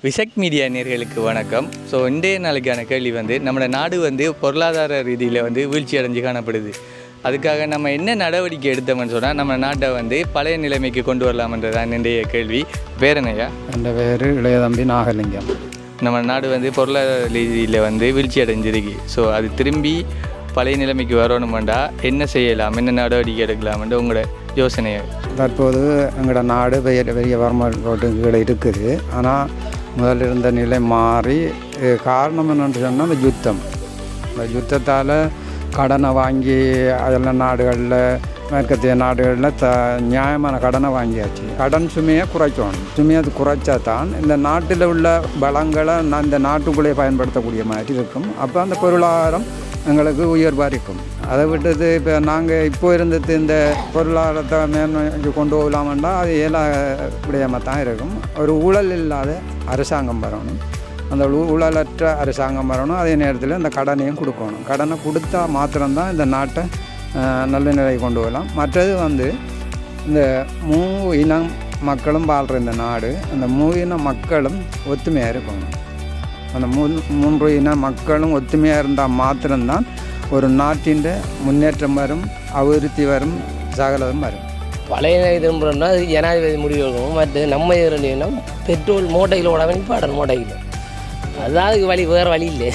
Vesak media நேயர்களுக்கு வணக்கம். So இன்றைய நாளுக்கான கேள்வி நம்ம நாடு பொருளாதார ரீதியில் வீழ்ச்சி அடைஞ்சு காணப்படுது. அதுக்காக நம்ம என்ன நடவடிக்கை எடுத்தோம்னு சொன்னால் நம்ம நாட்டை பழைய நிலைமைக்கு கொண்டு வரலாம்ன்றதான் இன்றைய கேள்வி. பேரனையா? என் பேர் இளையதம்பி நாகலிங்கம். நம்ம நாடு பொருளாதார ரீதியில் வீழ்ச்சி அடைஞ்சிருக்கு. ஸோ அது திரும்பி பழைய நிலைமைக்கு வரணுமெண்டா என்ன செய்யலாம், என்ன நடவடிக்கை எடுக்கலாம்ன்ற உங்களோட யோசனையை? தற்போது எங்களோட நாடு பெரிய பெரிய வருமானங்கள் இருக்குது. ஆனால் முதல்ல இருந்த நிலை மாறி காரணம் என்னென்னு சொன்னால் இந்த யுத்தத்தால் கடனை வாங்கி அதெல்லாம் நாடுகளில் மேற்கத்திய நாடுகளில் நியாயமான கடனை வாங்கியாச்சு. கடன் சுமையை குறைக்கணும். சுமையை குறைச்சா தான் இந்த நாட்டில் உள்ள வளங்களை இந்த நாட்டுக்குள்ளே பயன்படுத்தக்கூடிய மாதிரி இருக்கும். அப்போ அந்த பொருளாதாரம் எங்களுக்கு உயர்வாக இருக்கும். அதை விட்டது இப்போ நாங்கள் இப்போ இருந்தது இந்த பொருளாதாரத்தை மேன்மைக்கு கொண்டு போகலாமெண்டா அது விடயமாக தான் இருக்கும். ஒரு ஊழல் இல்லாத அரசாங்கம் வரணும், அந்த ஊழலற்ற அரசாங்கம் வரணும். அதே நேரத்தில் இந்த கடனையும் கொடுக்கணும். கடனை கொடுத்தா மாத்திரம்தான் இந்த நாட்டை நல்ல நிலை கொண்டு போகலாம். மற்றது இந்த இனம் மக்களும் வாழ்கிற இந்த நாடு, அந்த இன மக்களும் ஒத்துமையாக இருக்கணும். அந்த மூன்று இன மக்களும் ஒத்துமையாக இருந்தால் மாத்திரம்தான் ஒரு நாட்டின் முன்னேற்றம் வரும், அபிவிருத்தி வரும், சகலதும் வரும். பழைய திரும்புகிறோம்னா அது ஜனாதிபதி முடிவு எடுக்கணும். மற்ற நம்ம எதுனா பெட்ரோல் மோட்டையில் ஓடாமல் நிப்பாடணும். மோட்டையில் அதுதான் அதுக்கு வழி, வேறு வழி இல்லை.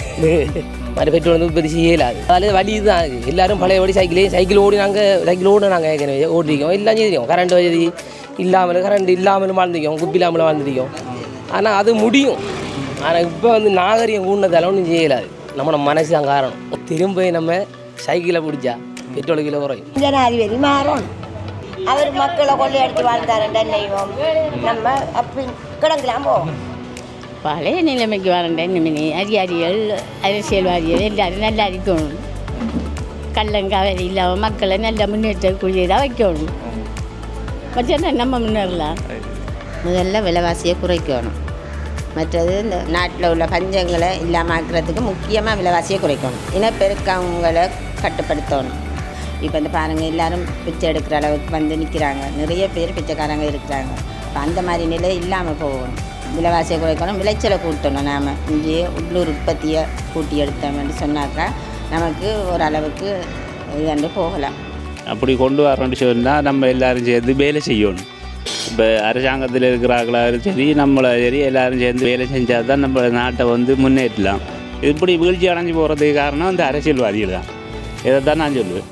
மற்ற பெட்ரோல் பெருசு இயலாது. அதில் வழி தான் அது. எல்லோரும் பழையபடி சைக்கிள் ஓடினாங்க ஏற்கனவே ஓட்டிருக்கோம், எல்லாம் செய்திருக்கோம். கரண்ட் வசதி கரண்ட் இல்லாமலும் வாழ்ந்துருக்கோம், குப்பி இல்லாமலும் வாழ்ந்துருக்கோம். ஆனால் அது முடியும். ஆனால் இப்போ நாகரிகம் கூடினதால ஒன்றும் செய்யலாது. நம்மளோட மனசு தான் காரணம். திரும்ப நம்ம சைக்கிளை பிடிச்சா பெட்ரோல் கிலோ குறையும். ஜனாதிபதி மாறும். அவர் மக்களை கொள்ளையடித்து வாழ்ந்தாருன்ற நெய்வோம். நம்ம அப்படி கிடக்கலாம் போவோம். பழைய நிலைமைக்கு வரண்டேன். அதிகாரிகள், அரசியல்வாதிகள் எல்லாரும் நல்லா இருக்கணும். கள்ளங்காவரி இல்லாமல் மக்களை நல்ல முன்னேற்றக்கூடியதாக வைக்கணும். வச்சா நம்ம முன்னேறலாம். முதல்ல விலைவாசியை குறைக்கணும். மற்றது இந்த நாட்டில் உள்ள பஞ்சங்களை இல்லாமல் ஆக்கிறதுக்கு முக்கியமாக விலைவாசியை குறைக்கணும். இனப்பெருக்கங்களை கட்டுப்படுத்தணும். இப்போ பாருங்கள், எல்லோரும் பிச்சை எடுக்கிற அளவுக்கு நிற்கிறாங்க. நிறைய பேர் பிச்சைக்காரங்க இருக்கிறாங்க. இப்போ அந்த மாதிரி நிலை இல்லாமல் போகணும். விலைவாசியை குறைக்கணும், விளைச்சலை கூட்டணும். நாம் இங்கே உள்ளூர் உற்பத்தியை கூட்டி எடுத்தோம்னு சொன்னாக்கா நமக்கு ஓரளவுக்கு இதுண்டு போகலாம். அப்படி கொண்டு வரணும்னு சொன்னால் நம்ம எல்லோரும் சேர்ந்து வேலை செய்யணும். இப்போ அரசாங்கத்தில் இருக்கிறார்களாலும் சரி, நம்மளை சரி, எல்லோரும் சேர்ந்து வேலை செஞ்சால் தான் நம்ம நாட்டை முன்னேற்றலாம். இப்படி வீழ்ச்சி அடைஞ்சு போகிறதுக்கு காரணம் இந்த அரசியல்வாதிகள் தான். இதை தான் நான் சொல்லுவேன்.